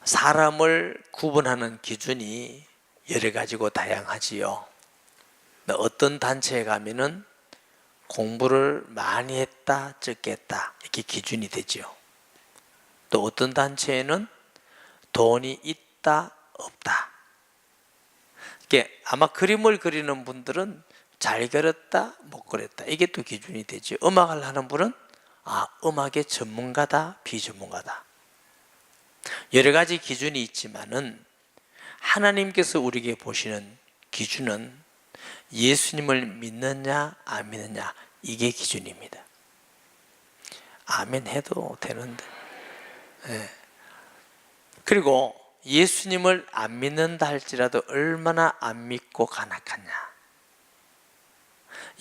사람을 구분하는 기준이 여러 가지고 다양하지요. 어떤 단체에 가면은 공부를 많이 했다, 적게 했다 이렇게 기준이 되지요. 또 어떤 단체에는 돈이 있다, 없다. 이게 아마 그림을 그리는 분들은 잘 그렸다, 못 그렸다 이게 또 기준이 되죠. 음악을 하는 분은 음악의 전문가다, 비전문가다. 여러 가지 기준이 있지만은 하나님께서 우리에게 보시는 기준은 예수님을 믿느냐 안 믿느냐 이게 기준입니다. 아멘 해도 되는데. 네. 그리고 예수님을 안 믿는다 할지라도 얼마나 안 믿고 간악하냐.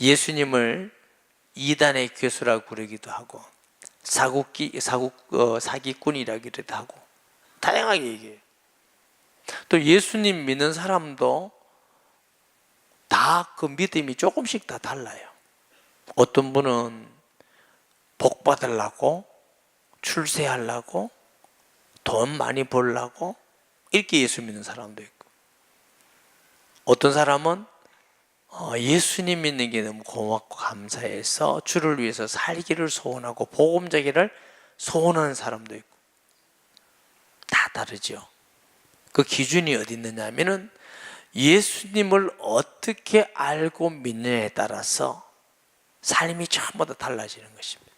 예수님을 이단의 괴수라고 부르기도 하고 사기꾼이라기도 하고 다양하게 얘기해요. 또 예수님 믿는 사람도 다 그 믿음이 조금씩 다 달라요. 어떤 분은 복 받으려고, 출세하려고, 돈 많이 벌려고 이렇게 예수 믿는 사람도 있고, 어떤 사람은 예수님 믿는 게 너무 고맙고 감사해서 주를 위해서 살기를 소원하고 복음자기를 소원하는 사람도 있고, 다 다르죠. 그 기준이 어디 있느냐 하면은 예수님을 어떻게 알고 믿느냐에 따라서 삶이 전부 다 달라지는 것입니다.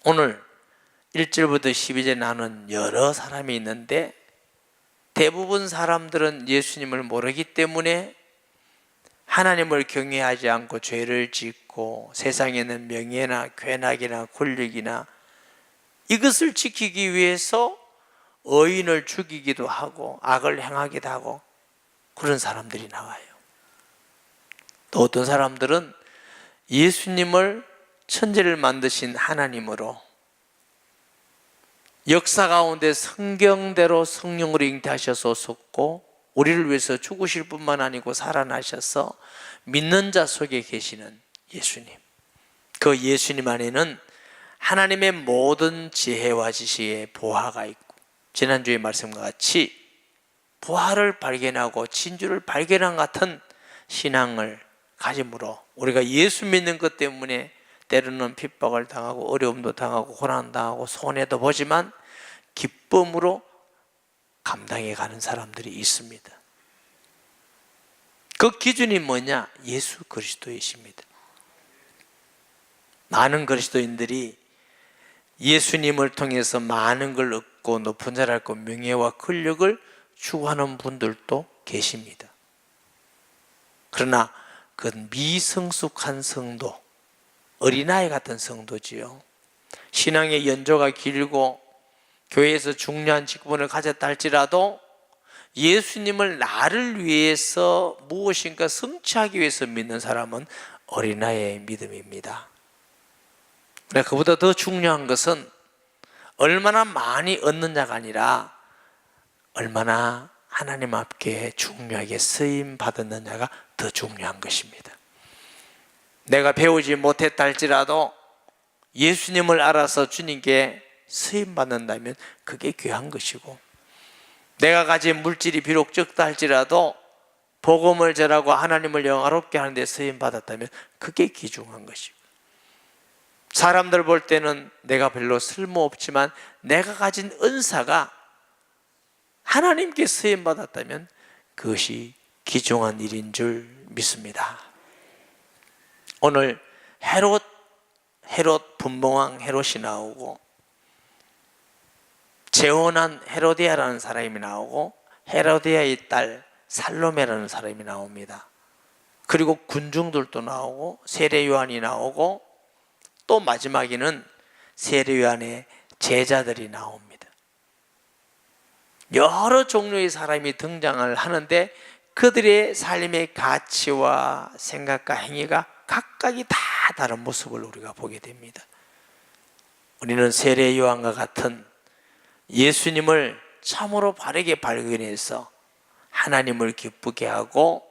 오늘 1절부터 12절 나눈 여러 사람이 있는데 대부분 사람들은 예수님을 모르기 때문에 하나님을 경외하지 않고 죄를 짓고 세상에는 명예나 괴락이나 권력이나 이것을 지키기 위해서 의인을 죽이기도 하고 악을 행하기도 하고 그런 사람들이 나와요. 또 어떤 사람들은 예수님을 천지를 만드신 하나님으로 역사 가운데 성경대로 성령으로 잉태하셔서 우리를 위해서 죽으실 뿐만 아니고 살아나셔서 믿는 자 속에 계시는 예수님, 그 예수님 안에는 하나님의 모든 지혜와 지식의 보화가 있고 지난주의 말씀과 같이 보화를 발견하고 진주를 발견한 같은 신앙을 가짐으로 우리가 예수 믿는 것 때문에 때로는 핍박을 당하고 어려움도 당하고 고난도 당하고 손해도 보지만 기쁨으로 감당해 가는 사람들이 있습니다. 그 기준이 뭐냐? 예수 그리스도이십니다. 많은 그리스도인들이 예수님을 통해서 많은 걸 얻고 높은 자를 얻고 명예와 권력을 추구하는 분들도 계십니다. 그러나 그건 미성숙한 성도, 어린아이 같은 성도지요. 신앙의 연조가 길고 교회에서 중요한 직분을 가졌다 할지라도 예수님을 나를 위해서 무엇인가 성취하기 위해서 믿는 사람은 어린아이의 믿음입니다. 그보다 더 중요한 것은 얼마나 많이 얻느냐가 아니라 얼마나 하나님 앞에 중요하게 쓰임 받았느냐가 더 중요한 것입니다. 내가 배우지 못했다 할지라도 예수님을 알아서 주님께 쓰임 받는다면 그게 귀한 것이고, 내가 가진 물질이 비록 적다 할지라도 복음을 전하고 하나님을 영화롭게 하는 데 쓰임 받았다면 그게 귀중한 것이고, 사람들 볼 때는 내가 별로 쓸모없지만 내가 가진 은사가 하나님께 쓰임 받았다면 그것이 귀중한 일인 줄 믿습니다. 오늘 헤롯 분봉왕 헤롯이 나오고 재혼한 헤로디아라는 사람이 나오고 헤로디아의 딸 살로메라는 사람이 나옵니다. 그리고 군중들도 나오고 세례 요한이 나오고 또 마지막에는 세례 요한의 제자들이 나옵니다. 여러 종류의 사람이 등장을 하는데 그들의 삶의 가치와 생각과 행위가 각각이 다 다른 모습을 우리가 보게 됩니다. 우리는 세례 요한과 같은 예수님을 참으로 바르게 발견해서 하나님을 기쁘게 하고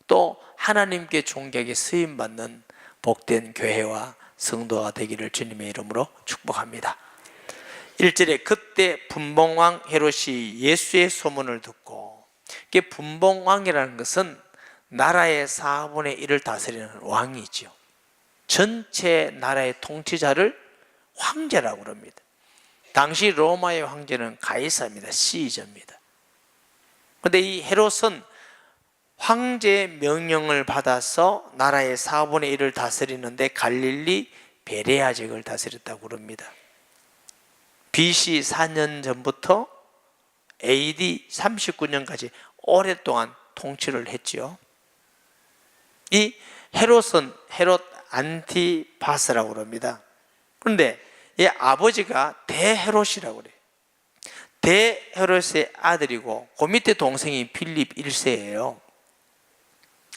또 하나님께 존귀하게 쓰임받는 복된 교회와 성도가 되기를 주님의 이름으로 축복합니다. 1절에 그때 분봉왕 헤롯이 예수의 소문을 듣고, 이게 분봉왕이라는 것은 나라의 4분의 1을 다스리는 왕이죠. 전체 나라의 통치자를 황제라고 합니다. 당시 로마의 황제는 가이사입니다. 시저입니다. 그런데 이 헤롯은 황제의 명령을 받아서 나라의 4분의 1을 다스리는데 갈릴리 베레아 지역을 다스렸다고 합니다. BC 4년 전부터 AD 39년까지 오랫동안 통치를 했죠. 이 헤롯은 헤롯 안티파스라고 합니다. 그런데 이 아버지가 대헤롯이라고 그래요. 대헤롯의 아들이고 그 밑에 동생이 필립 1세예요.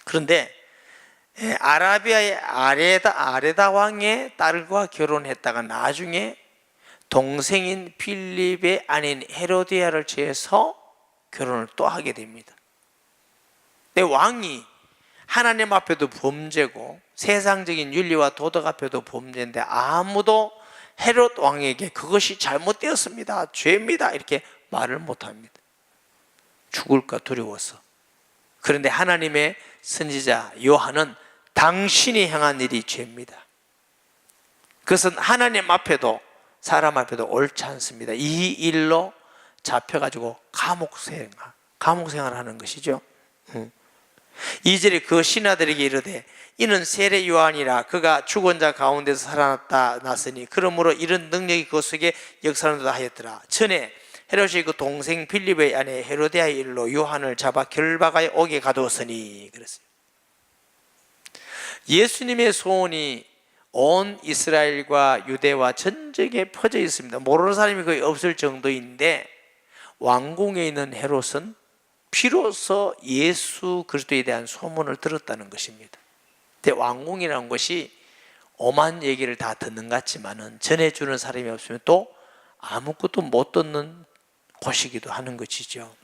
그런데 아라비아의 아레다 왕의 딸과 결혼했다가 나중에 동생인 필립의 아내인 헤로디아를 취해서 결혼을 또 하게 됩니다. 근데 왕이 하나님 앞에도 범죄고 세상적인 윤리와 도덕 앞에도 범죄인데 아무도 헤롯 왕에게 그것이 잘못되었습니다, 죄입니다 이렇게 말을 못합니다. 죽을까 두려워서. 그런데 하나님의 선지자 요한은 당신이 행한 일이 죄입니다, 그것은 하나님 앞에도 사람 앞에도 옳지 않습니다, 이 일로 잡혀가지고 감옥생활을 하는 것이죠. 2절에 그 신하들에게 이르되 이는 세례 요한이라 그가 죽은 자 가운데서 살아났다 났으니 그러므로 이런 능력이 그 속에 역사한다 하였더라. 전에 헤롯이 그 동생 필립의 아내 헤로디아의 일로 요한을 잡아 결박하여 옥에 가두었으니 그랬어요. 예수님의 소원이 온 이스라엘과 유대와 전역에 퍼져 있습니다. 모르는 사람이 거의 없을 정도인데 왕궁에 있는 헤롯은 비로소 예수 그리스도에 대한 소문을 들었다는 것입니다. 근데 왕궁이라는 것이 오만 얘기를 다 듣는 것 같지만은 전해주는 사람이 없으면 또 아무것도 못 듣는 곳이기도 하는 것이죠.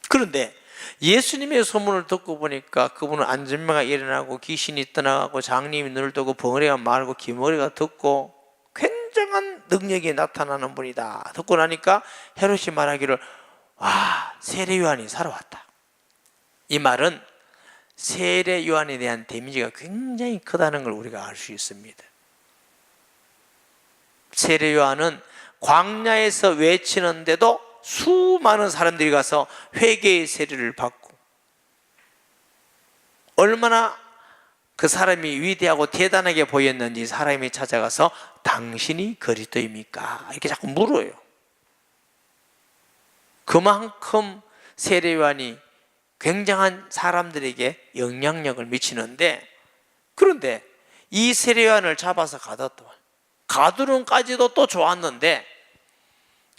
그런데 예수님의 소문을 듣고 보니까 그분은 안전병가 일어나고 귀신이 떠나가고 장님이 눈을 뜨고 벙어리가 마르고 기머리가 듣고 굉장한 능력이 나타나는 분이다. 듣고 나니까 헤롯이 말하기를 와, 세례 요한이 살아왔다. 이 말은 세례 요한에 대한 데미지가 굉장히 크다는 걸 우리가 알 수 있습니다. 세례 요한은 광야에서 외치는데도 수많은 사람들이 가서 회개의 세례를 받고, 얼마나 그 사람이 위대하고 대단하게 보였는지 사람이 찾아가서 당신이 그리스도입니까? 이렇게 자꾸 물어요. 그만큼 세례 요한이 굉장한 사람들에게 영향력을 미치는데, 그런데 이 세례 요한을 잡아서 가뒀더만 가두는까지도 또 좋았는데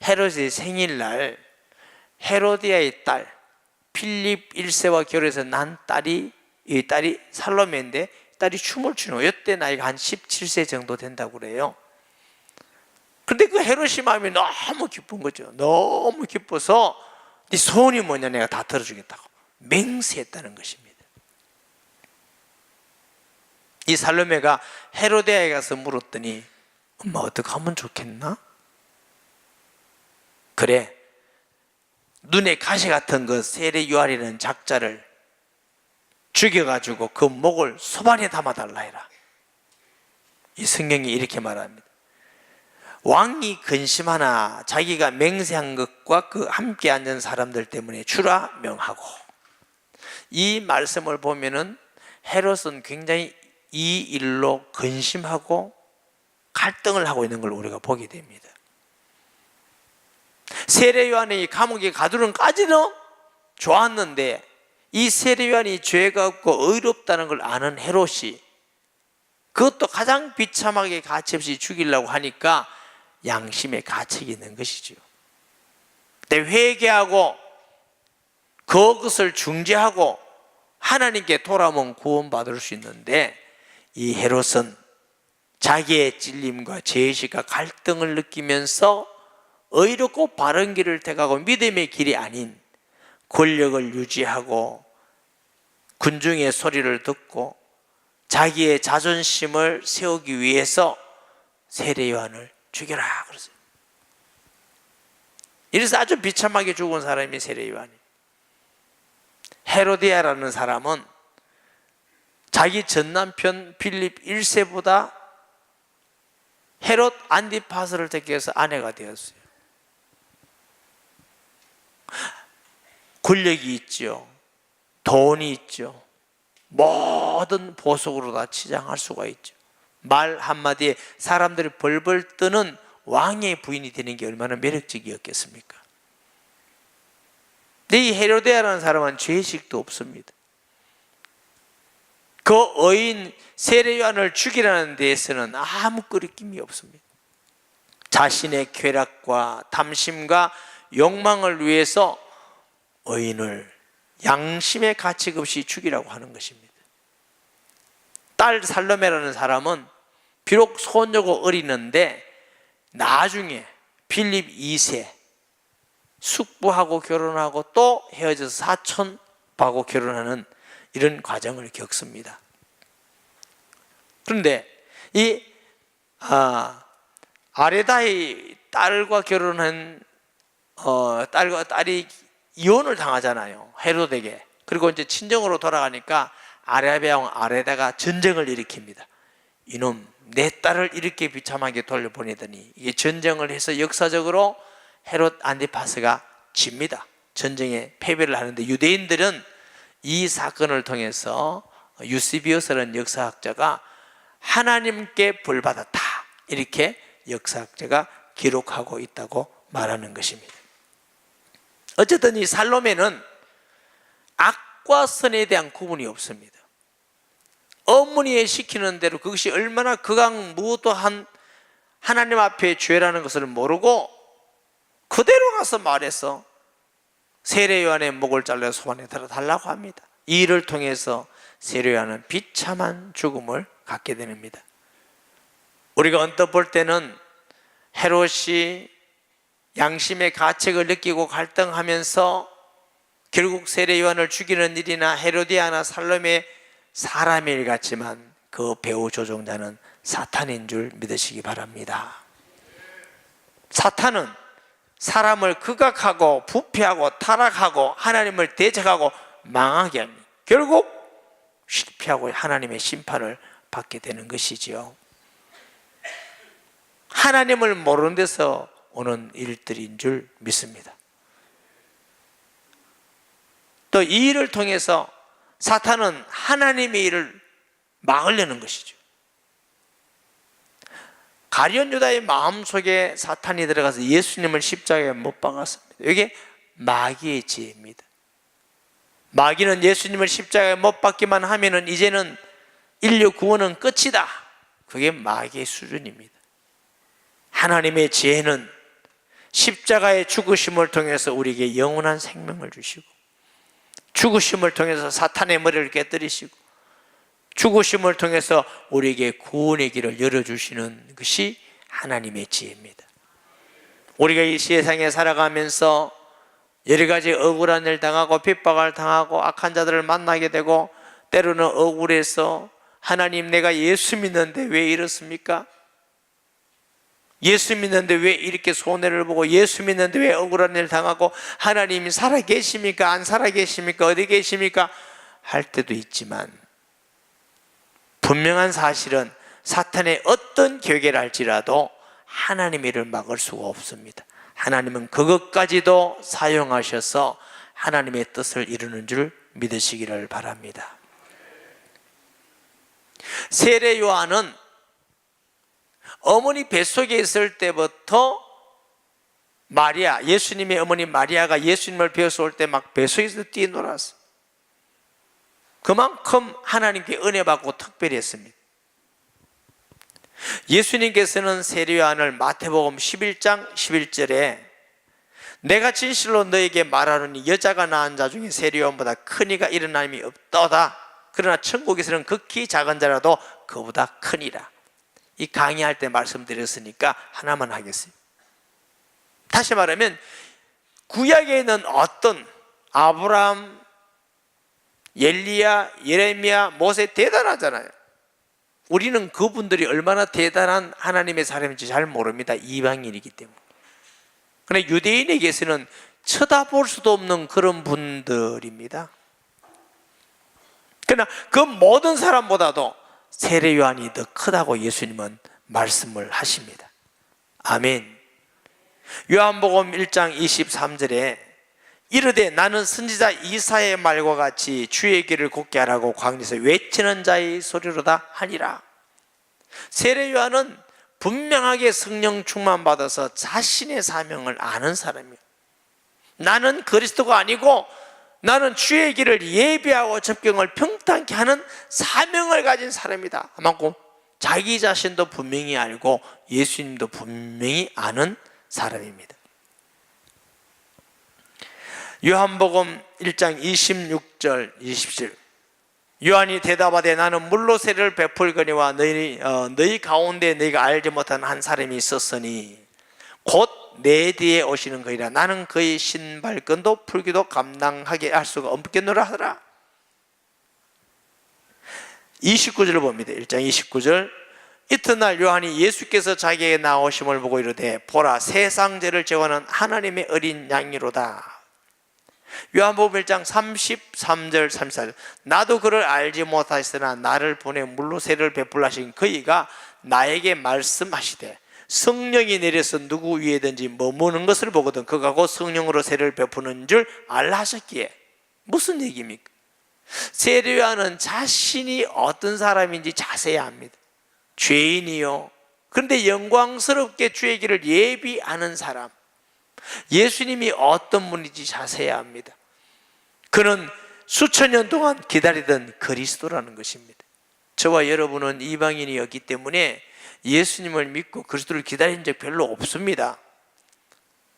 헤롯의 생일날 헤로디아의 딸 필립 1세와 결혼해서 난 딸이, 이 딸이 살로메인데 딸이 춤을 추는 거예요. 이때 나이가 한 17세 정도 된다고 그래요. 근데 그 헤롯이 마음이 너무 기쁜 거죠. 너무 기뻐서 네 소원이 뭐냐, 내가 다 들어주겠다고 맹세했다는 것입니다. 이 살로메가 헤로데아에 가서 물었더니 엄마 어떻게 하면 좋겠나? 그래, 눈에 가시 같은 그 세례 요한이라는 작자를 죽여가지고 그 목을 소반에 담아달라 해라. 이 성경이 이렇게 말합니다. 왕이 근심하나 자기가 맹세한 것과 그 함께 앉은 사람들 때문에 주라 명하고. 이 말씀을 보면은 헤롯은 굉장히 이 일로 근심하고 갈등을 하고 있는 걸 우리가 보게 됩니다. 세례 요한이 감옥에 가두는까지는 좋았는데 이 세례 요한이 죄가 없고 의롭다는 걸 아는 헤롯이 그것도 가장 비참하게 가치없이 죽이려고 하니까 양심의 가책이 있는 것이죠. 근데 회개하고 그것을 중재하고 하나님께 돌아오면 구원받을 수 있는데, 이 헤롯은 자기의 찔림과 죄의식과 갈등을 느끼면서 의롭고 바른 길을 택하고 믿음의 길이 아닌 권력을 유지하고 군중의 소리를 듣고 자기의 자존심을 세우기 위해서 세례 요한을 죽여라 그랬어요. 이래서 아주 비참하게 죽은 사람이 세례 요한이에요. 헤로디아라는 사람은 자기 전남편 빌립 1세보다 헤롯 안디파스를 택해서 아내가 되었어요. 권력이 있죠. 돈이 있죠. 모든 보석으로 다 치장할 수가 있죠. 말 한마디에 사람들이 벌벌 떠는 왕의 부인이 되는 게 얼마나 매력적이었겠습니까? 근데 이 헤로데아라는 사람은 죄의식도 없습니다. 그 어인 세례 요한을 죽이라는 데에서는 아무 거리낌이 없습니다. 자신의 쾌락과 탐심과 욕망을 위해서 어인을 양심의 가책 없이 죽이라고 하는 것입니다. 딸 살로메라는 사람은 비록 소녀고 어리는데 나중에 빌립 2세 숙부하고 결혼하고 또 헤어져서 사촌하고 결혼하는 이런 과정을 겪습니다. 그런데 이 아레다의 딸과 결혼한 딸과 딸이 이혼을 당하잖아요. 헤롯에게. 그리고 이제 친정으로 돌아가니까 아라비아 왕 아레다가 전쟁을 일으킵니다. 이놈 내 딸을 이렇게 비참하게 돌려보내더니 이게 전쟁을 해서 역사적으로 헤롯 안디파스가 집니다. 전쟁에 패배를 하는데 유대인들은 이 사건을 통해서 유시비우스라는 역사학자가 하나님께 벌받았다 이렇게 역사학자가 기록하고 있다고 말하는 것입니다. 어쨌든 이 살로메는 악과 선에 대한 구분이 없습니다. 어머니의 시키는 대로 그것이 얼마나 극악무도한 하나님 앞에 죄라는 것을 모르고 그대로 가서 말해서 세례 요한의 목을 잘라 소환에 달라고 합니다. 이 일을 통해서 세례 요한은 비참한 죽음을 갖게 됩니다. 우리가 언뜻 볼 때는 헤롯이 양심의 가책을 느끼고 갈등하면서 결국 세례 요한을 죽이는 일이나 헤로디아나 살로메 사람의 일 같지만 그 배후 조종자는 사탄인 줄 믿으시기 바랍니다. 사탄은 사람을 극악하고 부패하고 타락하고 하나님을 대적하고 망하게 합니다. 결국 실패하고 하나님의 심판을 받게 되는 것이지요. 하나님을 모르는 데서 오는 일들인 줄 믿습니다. 또 이 일을 통해서 사탄은 하나님의 일을 막으려는 것이죠. 가룟 유다의 마음속에 사탄이 들어가서 예수님을 십자가에 못 박았습니다. 이게 마귀의 지혜입니다. 마귀는 예수님을 십자가에 못 박기만 하면은 이제는 인류 구원은 끝이다. 그게 마귀의 수준입니다. 하나님의 지혜는 십자가의 죽으심을 통해서 우리에게 영원한 생명을 주시고, 죽으심을 통해서 사탄의 머리를 깨뜨리시고, 죽으심을 통해서 우리에게 구원의 길을 열어주시는 것이 하나님의 지혜입니다. 우리가 이 세상에 살아가면서 여러 가지 억울한 일 당하고 핍박을 당하고 악한 자들을 만나게 되고, 때로는 억울해서 하나님 내가 예수 믿는데 왜 이렇습니까? 예수 믿는데 왜 이렇게 손해를 보고, 예수 믿는데 왜 억울한 일 당하고, 하나님이 살아계십니까? 안 살아계십니까? 어디 계십니까? 할 때도 있지만 분명한 사실은 사탄의 어떤 계획을 할지라도 하나님의 일을 막을 수가 없습니다. 하나님은 그것까지도 사용하셔서 하나님의 뜻을 이루는 줄 믿으시기를 바랍니다. 세례 요한은 어머니 뱃속에 있을 때부터 마리아, 예수님의 어머니 마리아가 예수님을 배워서 때 막 뱃속에서 뛰놀았어요. 그만큼 하나님께 은혜 받고 특별히 했습니다. 예수님께서는 세례 요한을 마태복음 11장 11절에 내가 진실로 너에게 말하노니 여자가 낳은 자 중에 세례 요한보다 큰 이가 일어남이 없도다. 그러나 천국에서는 극히 작은 자라도 그보다 크니라. 이 강의할 때 말씀드렸으니까 하나만 하겠습니다. 다시 말하면 구약에 있는 어떤 아브라함, 엘리야, 예레미야, 모세 대단하잖아요. 우리는 그분들이 얼마나 대단한 하나님의 사람인지 잘 모릅니다. 이방인이기 때문에. 그러나 유대인에게서는 쳐다볼 수도 없는 그런 분들입니다. 그러나 그 모든 사람보다도 세례 요한이 더 크다고 예수님은 말씀을 하십니다. 아멘. 요한복음 1장 23절에 이르되 나는 선지자 이사야의 말과 같이 주의 길을 곧게 하라고 광야에서 외치는 자의 소리로다 하니라. 세례 요한은 분명하게 성령 충만 받아서 자신의 사명을 아는 사람이에요. 나는 그리스도가 아니고 나는 주의 길을 예비하고 접경을 평탄케 하는 사명을 가진 사람이다. 아마고 자기 자신도 분명히 알고 예수님도 분명히 아는 사람입니다. 요한복음 1장 26절 27 요한이 대답하되 나는 물로 세례를 베풀거니와 너희 가운데 너희가 알지 못한 한 사람이 있었으니 곧 내 뒤에 오시는 거이라. 나는 그의 신발끈도 풀기도 감당하게 할 수가 없겠노라 하더라. 29절을 봅니다. 1장 29절 이튿날 요한이 예수께서 자기에게 나오심을 보고 이르되 보라 세상 죄를 제거하는 하나님의 어린 양이로다. 요한복음 1장 33절 34절 나도 그를 알지 못하였으나 나를 보내 물로 세례를 베풀라 하신 그이가 나에게 말씀하시되 성령이 내려서 누구 위에든지 머무는 것을 보거든 그가 곧 성령으로 세례를 베푸는 줄 알라 하셨기에. 무슨 얘기입니까? 세례 요한은 자신이 어떤 사람인지 자세히 압니다. 죄인이요, 그런데 영광스럽게 주의 길을 예비하는 사람, 예수님이 어떤 분인지 자세히 압니다. 그는 수천 년 동안 기다리던 그리스도라는 것입니다. 저와 여러분은 이방인이었기 때문에 예수님을 믿고 그리스도를 기다린 적 별로 없습니다.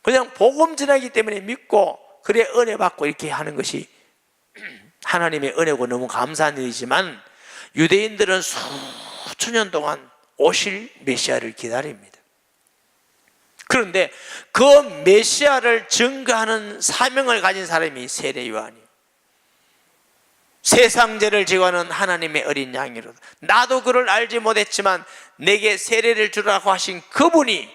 그냥 복음 전하기 때문에 믿고 그래 은혜 받고 이렇게 하는 것이 하나님의 은혜고 너무 감사한 일이지만 유대인들은 수천 년 동안 오실 메시아를 기다립니다. 그런데 그 메시아를 증거하는 사명을 가진 사람이 세례 요한이에요. 세상 죄를 제거하는 하나님의 어린 양이로다. 나도 그를 알지 못했지만 내게 세례를 주라고 하신 그분이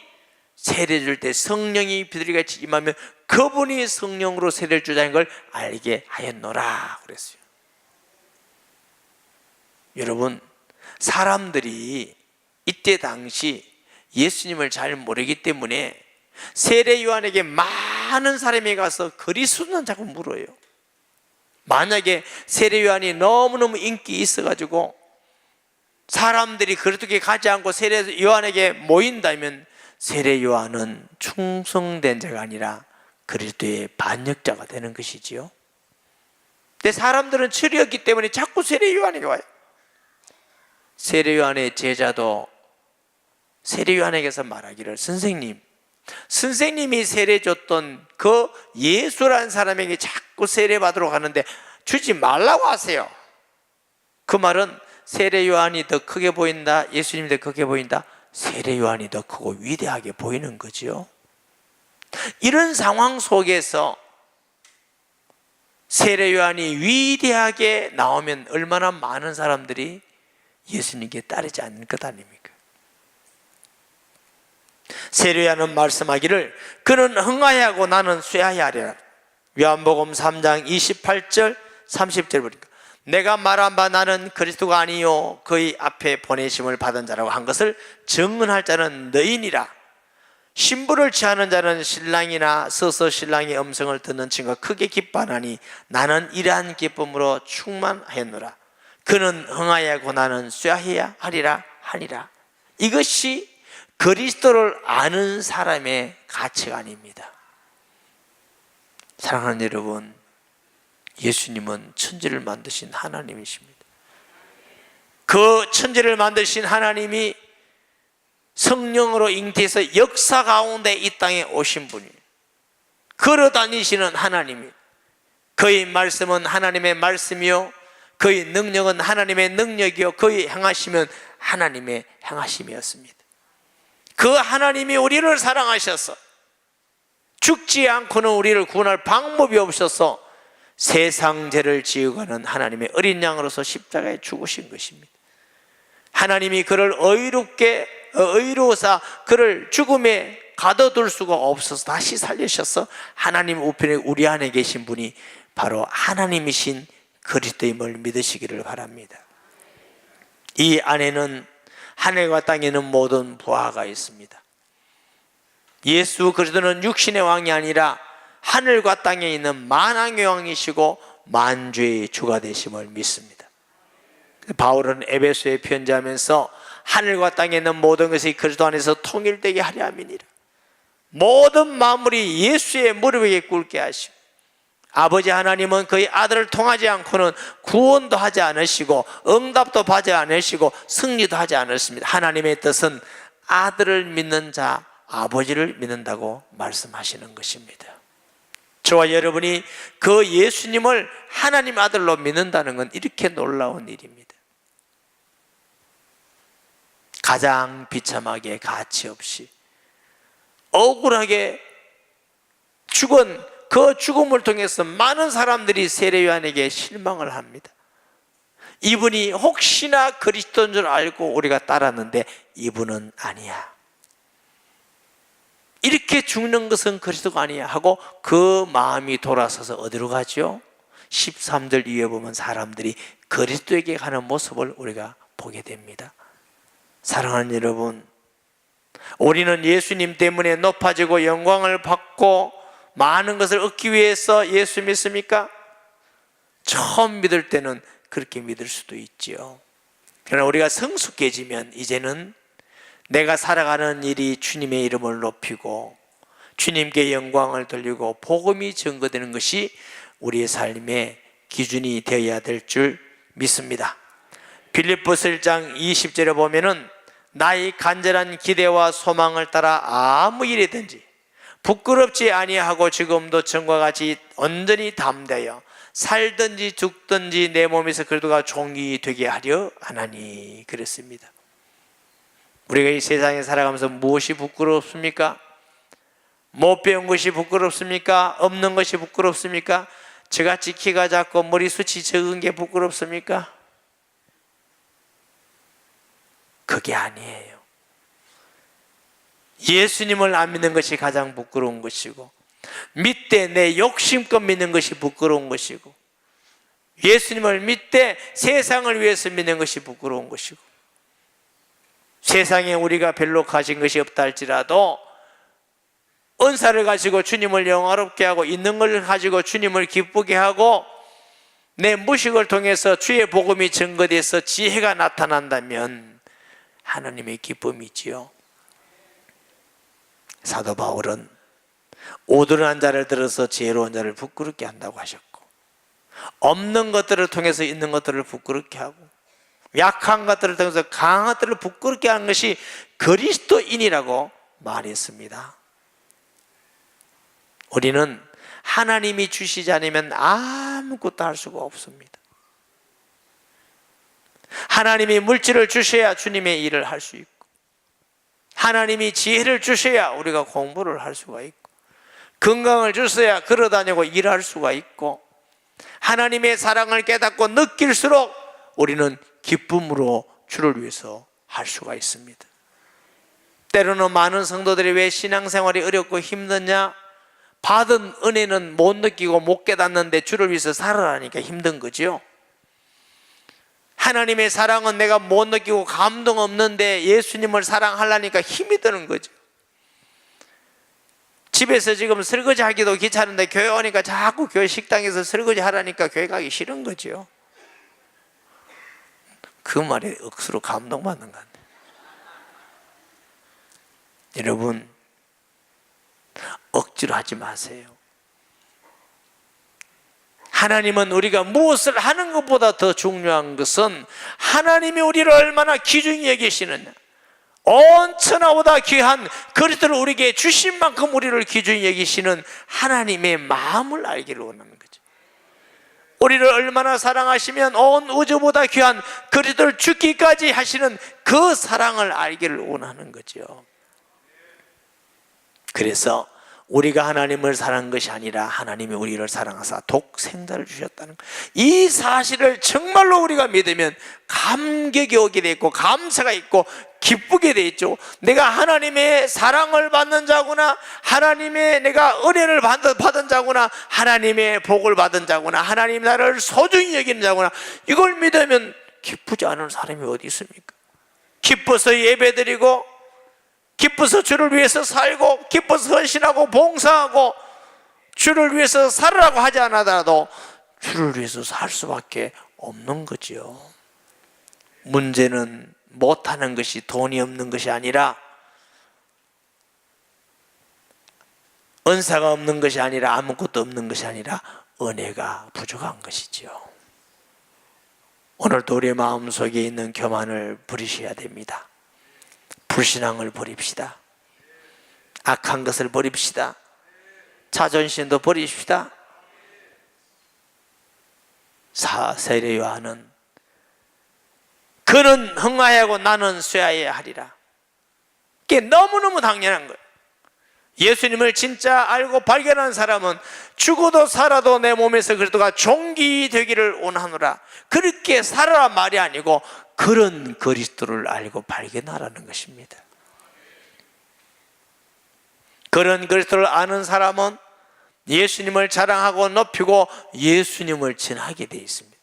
세례 줄 때 성령이 비둘기같이 임하면 그분이 성령으로 세례를 주자는 걸 알게 하였노라 그랬어요. 여러분, 사람들이 이때 당시 예수님을 잘 모르기 때문에 세례 요한에게 많은 사람이 가서 그리스도는 자꾸 물어요. 만약에 세례 요한이 너무너무 인기 있어가지고 사람들이 그렇게 가지 않고 세례 요한에게 모인다면 세례 요한은 충성된 자가 아니라 그리스도의 반역자가 되는 것이지요. 근데 사람들은 철이었기 때문에 자꾸 세례 요한에게 와요. 세례 요한의 제자도 세례 요한에게서 말하기를 선생님이 세례 줬던 그 예수라는 사람에게 자꾸 세례 받으러 가는데 주지 말라고 하세요. 그 말은 세례 요한이 더 크게 보인다, 예수님이 더 크게 보인다, 세례 요한이 더 크고 위대하게 보이는 거죠. 이런 상황 속에서 세례 요한이 위대하게 나오면 얼마나 많은 사람들이 예수님께 따르지 않을 것 아닙니까? 세례 요한은 말씀하기를 그는 흥하야 하고 나는 쇠하야 하리라. 요한복음 3장 28절 30절 보니까 내가 말한 바 나는 그리스도가 아니요 그의 앞에 보내심을 받은 자라고 한 것을 증언할 자는 너희니라. 신부를 취하는 자는 신랑이나 서서 신랑의 음성을 듣는 친구가 크게 기뻐하나니 나는 이러한 기쁨으로 충만하였노라. 그는 흥하야 하고 나는 쇠하야 하리라 하니라. 이것이 그리스도를 아는 사람의 가치관입니다. 사랑하는 여러분, 예수님은 천지를 만드신 하나님이십니다. 그 천지를 만드신 하나님이 성령으로 잉태해서 역사 가운데 이 땅에 오신 분이에요. 걸어다니시는 하나님이에요. 그의 말씀은 하나님의 말씀이요 그의 능력은 하나님의 능력이요 그의 행하심은 하나님의 행하심이었습니다. 그 하나님이 우리를 사랑하셔서 죽지 않고는 우리를 구원할 방법이 없어서 세상 죄를 지어가는 하나님의 어린 양으로서 십자가에 죽으신 것입니다. 하나님이 그를 의로우사 그를 죽음에 가둬둘 수가 없어서 다시 살리셔서 하나님 우편에 우리 안에 계신 분이 바로 하나님이신 그리스도임을 믿으시기를 바랍니다. 이 안에는 하늘과 땅에 있는 모든 부하가 있습니다. 예수 그리스도는 육신의 왕이 아니라 하늘과 땅에 있는 만왕의 왕이시고 만주의 주가 되심을 믿습니다. 바울은 에베소에 편지하면서 하늘과 땅에 있는 모든 것이 그리스도 안에서 통일되게 하려 함이니라. 모든 만물이 예수의 무릎에 꿇게 하시고, 아버지 하나님은 그의 아들을 통하지 않고는 구원도 하지 않으시고 응답도 받지 않으시고 승리도 하지 않았습니다. 하나님의 뜻은 아들을 믿는 자 아버지를 믿는다고 말씀하시는 것입니다. 저와 여러분이 그 예수님을 하나님 아들로 믿는다는 건 이렇게 놀라운 일입니다. 가장 비참하게 가치 없이 억울하게 죽은 그 죽음을 통해서 많은 사람들이 세례요한에게 실망을 합니다. 이분이 혹시나 그리스도인 줄 알고 우리가 따랐는데 이분은 아니야, 이렇게 죽는 것은 그리스도가 아니야 하고 그 마음이 돌아서서 어디로 가죠? 13절 이후에 보면 사람들이 그리스도에게 가는 모습을 우리가 보게 됩니다. 사랑하는 여러분, 우리는 예수님 때문에 높아지고 영광을 받고 많은 것을 얻기 위해서 예수 믿습니까? 처음 믿을 때는 그렇게 믿을 수도 있지요. 그러나 우리가 성숙해지면 이제는 내가 살아가는 일이 주님의 이름을 높이고 주님께 영광을 돌리고 복음이 증거되는 것이 우리의 삶의 기준이 되어야 될 줄 믿습니다. 빌립보서 1장 20절에 보면은 나의 간절한 기대와 소망을 따라 아무 일이든지 부끄럽지 아니하고 지금도 전과 같이 온전히 담대하여 살든지 죽든지 내 몸에서 그리스도가 종이 되게 하려 하나니 그랬습니다. 우리가 이 세상에 살아가면서 무엇이 부끄럽습니까? 못 배운 것이 부끄럽습니까? 없는 것이 부끄럽습니까? 저같이 키가 작고 머리숱이 적은 게 부끄럽습니까? 그게 아니에요. 예수님을 안 믿는 것이 가장 부끄러운 것이고, 믿되 내 욕심껏 믿는 것이 부끄러운 것이고, 예수님을 믿되 세상을 위해서 믿는 것이 부끄러운 것이고, 세상에 우리가 별로 가진 것이 없다 할지라도 은사를 가지고 주님을 영화롭게 하고 있는 걸 가지고 주님을 기쁘게 하고 내 무식을 통해서 주의 복음이 증거돼서 지혜가 나타난다면 하나님의 기쁨이지요. 사도 바울은 오드른한 자를 들어서 지혜로운 자를 부끄럽게 한다고 하셨고, 없는 것들을 통해서 있는 것들을 부끄럽게 하고, 약한 것들을 통해서 강한 것들을 부끄럽게 하는 것이 그리스도인이라고 말했습니다. 우리는 하나님이 주시지 않으면 아무것도 할 수가 없습니다. 하나님이 물질을 주셔야 주님의 일을 할 수 있고, 하나님이 지혜를 주셔야 우리가 공부를 할 수가 있고, 건강을 주셔야 걸어다니고 일할 수가 있고, 하나님의 사랑을 깨닫고 느낄수록 우리는 기쁨으로 주를 위해서 할 수가 있습니다. 때로는 많은 성도들이 왜 신앙생활이 어렵고 힘드냐? 받은 은혜는 못 느끼고 못 깨닫는데 주를 위해서 살아가니까 힘든 거죠. 하나님의 사랑은 내가 못 느끼고 감동 없는데 예수님을 사랑하려니까 힘이 드는 거죠. 집에서 지금 설거지 하기도 귀찮은데 교회 오니까 자꾸 교회 식당에서 설거지 하라니까 교회 가기 싫은 거죠. 그 말에 억수로 감동받는 것 같아요. 여러분, 억지로 하지 마세요. 하나님은 우리가 무엇을 하는 것보다 더 중요한 것은 하나님이 우리를 얼마나 귀중히 여기시느냐, 온 천하보다 귀한 그리스도를 우리에게 주신 만큼 우리를 귀중히 여기시는 하나님의 마음을 알기를 원하는 거죠. 우리를 얼마나 사랑하시면 온 우주보다 귀한 그리스도를 죽기까지 하시는 그 사랑을 알기를 원하는 거죠. 그래서 우리가 하나님을 사랑한 것이 아니라 하나님이 우리를 사랑하사 독생자를 주셨다는 것, 이 사실을 정말로 우리가 믿으면 감격이 오게 돼 있고 감사가 있고 기쁘게 돼 있죠. 내가 하나님의 사랑을 받는 자구나, 하나님의 내가 은혜를 받은 자구나, 하나님의 복을 받은 자구나, 하나님 나를 소중히 여기는 자구나, 이걸 믿으면 기쁘지 않은 사람이 어디 있습니까? 기뻐서 예배드리고, 기뻐서 주를 위해서 살고, 기뻐서 헌신하고 봉사하고, 주를 위해서 살으라고 하지 않아도 주를 위해서 살 수밖에 없는 거지요. 문제는 못하는 것이, 돈이 없는 것이 아니라, 은사가 없는 것이 아니라, 아무것도 없는 것이 아니라 은혜가 부족한 것이지요. 오늘도 우리의 마음속에 있는 교만을 버리셔야 됩니다. 불신앙을 버립시다. 악한 것을 버립시다. 자존심도 버립시다. 세례 요한은 그는 흥하여고 나는 쇠하여야 하리라. 이게 너무너무 당연한 거예요. 예수님을 진짜 알고 발견한 사람은 죽어도 살아도 내 몸에서 그리스도가 종기되기를 원하노라. 그렇게 살아라 말이 아니고 그런 그리스도를 알고 발견하라는 것입니다. 그런 그리스도를 아는 사람은 예수님을 자랑하고 높이고 예수님을 전하게 되어 있습니다.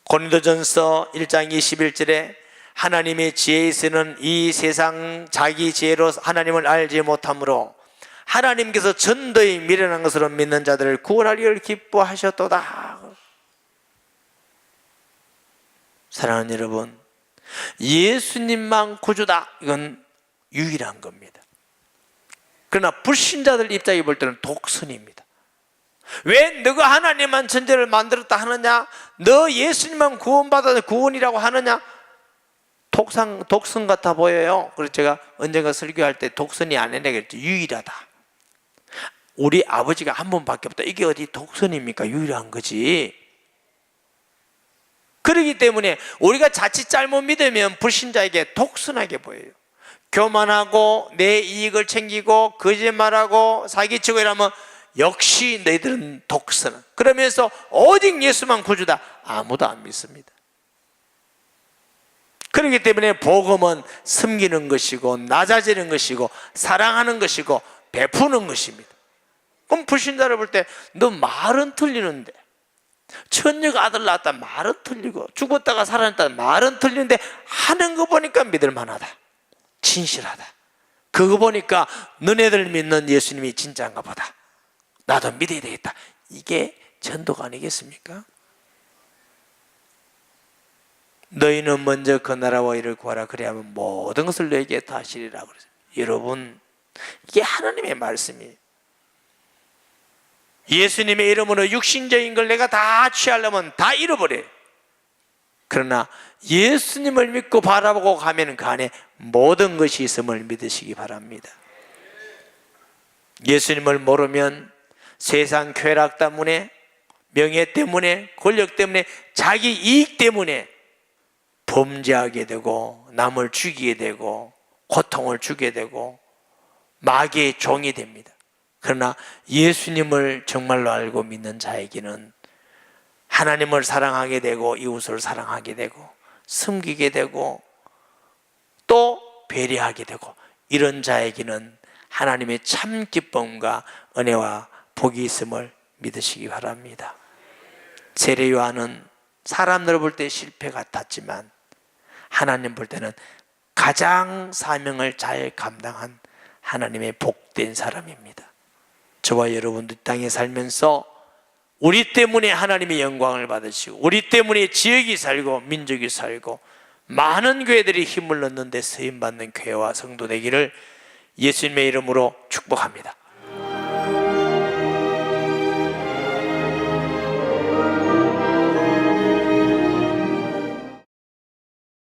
고린도전서 1장 21절에 하나님의 지혜에 있어는 이 세상 자기 지혜로 하나님을 알지 못하므로 하나님께서 전도에 미련한 것으로 믿는 자들을 구원하리를 기뻐하셨도다. 사랑하는 여러분, 예수님만 구주다, 이건 유일한 겁니다. 그러나 불신자들 입장에 볼 때는 독선입니다. 왜 너가 하나님만 천지를 만들었다 하느냐, 너 예수님만 구원받아서 구원이라고 하느냐, 독선 같아 보여요. 그래서 제가 언젠가 설교할 때 독선이 아니라 그랬죠. 유일하다. 우리 아버지가 한 번밖에 없다. 이게 어디 독선입니까? 유일한 거지. 그렇기 때문에 우리가 자칫 잘못 믿으면 불신자에게 독선하게 보여요. 교만하고 내 이익을 챙기고 거짓말하고 사기치고 이러면 역시 너희들은 독선. 그러면서 오직 예수만 구주다, 아무도 안 믿습니다. 그렇기 때문에 복음은 섬기는 것이고 낮아지는 것이고 사랑하는 것이고 베푸는 것입니다. 그럼 불신자를 볼 때 너 말은 틀리는데, 천녀가 아들 낳았다 말은 틀리고 죽었다가 살아났다 말은 틀리는데 하는 거 보니까 믿을 만하다, 진실하다, 그거 보니까 너네들 믿는 예수님이 진짜인가 보다, 나도 믿어야 되겠다. 이게 전도가 아니겠습니까? 너희는 먼저 그 나라와 이를 구하라, 그래야만 모든 것을 너에게 다 하시리라 그랬어요. 여러분, 이게 하나님의 말씀이에요. 예수님의 이름으로 육신적인 걸 내가 다 취하려면 다 잃어버려요. 그러나 예수님을 믿고 바라보고 가면 그 안에 모든 것이 있음을 믿으시기 바랍니다. 예수님을 모르면 세상 쾌락 때문에, 명예 때문에, 권력 때문에, 자기 이익 때문에 범죄하게 되고 남을 죽이게 되고 고통을 주게 되고 마귀의 종이 됩니다. 그러나 예수님을 정말로 알고 믿는 자에게는 하나님을 사랑하게 되고 이웃을 사랑하게 되고 섬기게 되고 또 배려하게 되고, 이런 자에게는 하나님의 참 기쁨과 은혜와 복이 있음을 믿으시기 바랍니다. 세례 요한은 사람들 볼 때 실패 같았지만 하나님 볼 때는 가장 사명을 잘 감당한 하나님의 복된 사람입니다. 저와 여러분도 땅에 살면서 우리 때문에 하나님의 영광을 받으시고 우리 때문에 지역이 살고 민족이 살고 많은 교회들이 힘을 넣는 데 쓰임받는 교회와 성도 되기를 예수님의 이름으로 축복합니다.